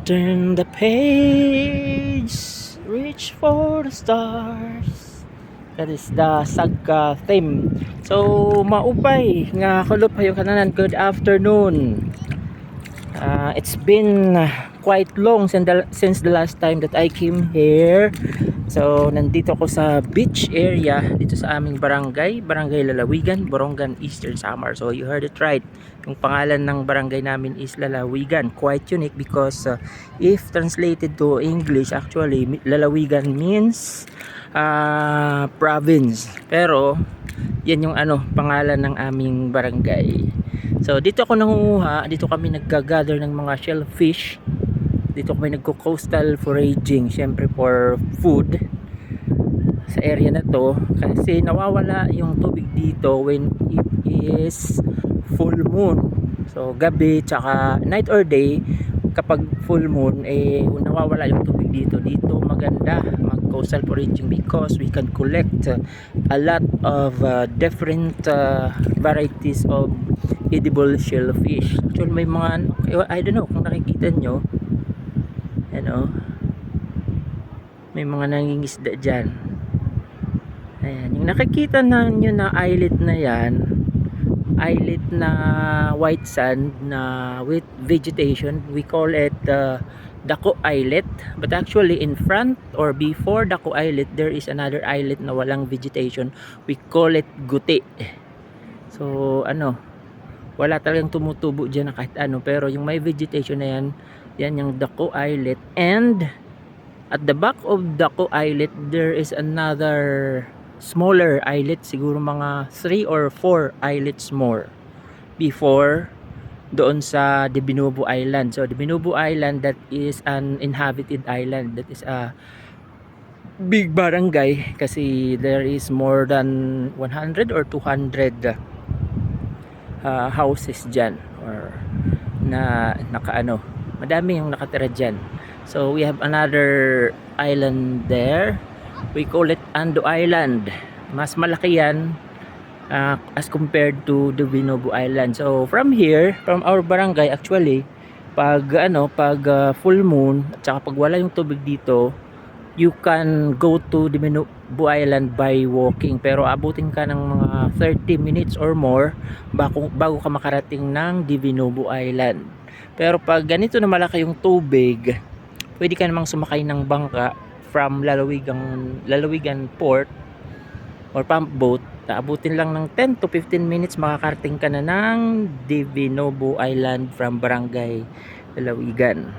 Turn the page, reach for the stars. That is the Sagka theme. So maupay nga kulop hayo kananan, good afternoon. It's been quite long since the last time that I came here. So nandito ako sa beach area dito sa aming barangay Lalawigan, Borongan, Eastern Samar. So you heard it right. Yung pangalan ng barangay namin is Lalawigan. Quite unique because if translated to English, actually Lalawigan means province. Pero yan yung pangalan ng aming barangay. So dito ako nangunguha, dito kami nagga-gather ng mga shellfish. Dito kami nagko-coastal foraging, syempre for food sa area na to, kasi nawawala yung tubig dito when it is full moon. So gabi tsaka night or day, kapag full moon nawawala yung tubig dito. Dito maganda mag coastal foraging because we can collect a lot of different varieties of edible shellfish. Actually may mga, I don't know kung nakikita nyo, may mga nangingisda dyan. Ayan, yung nakikita na nyo na islet na yan, islet na white sand na with vegetation, we call it Dako Islet. But actually in front or before Dako Islet, there is another islet na walang vegetation, we call it Guti. So wala talagang tumutubo dyan na kahit pero yung may vegetation na yan yung Dako Islet. And at the back of Dako Islet, there is another smaller islet, siguro mga 3 or 4 islets more before doon sa Divinubo Island. So Divinubo Island, that is an inhabited island, that is a big barangay kasi there is more than 100 or 200 houses dyan, or madami yung nakatira dyan. So we have another island there, we call it Ando Island. Mas malaki yan as compared to the Divinubo Island. So from here, from our barangay, actually pag full moon at saka pag wala yung tubig dito, you can go to Divinubo Island by walking, pero abutin ka ng mga 30 minutes or more bago ka makarating ng Divinubo Island. Pero pag ganito na malaki yung tubig, pwede ka namang sumakay ng bangka from Lalawigan Port or pump boat. Abutin lang ng 10 to 15 minutes, makakarating ka na ng Divinubo Island from Barangay Lalawigan.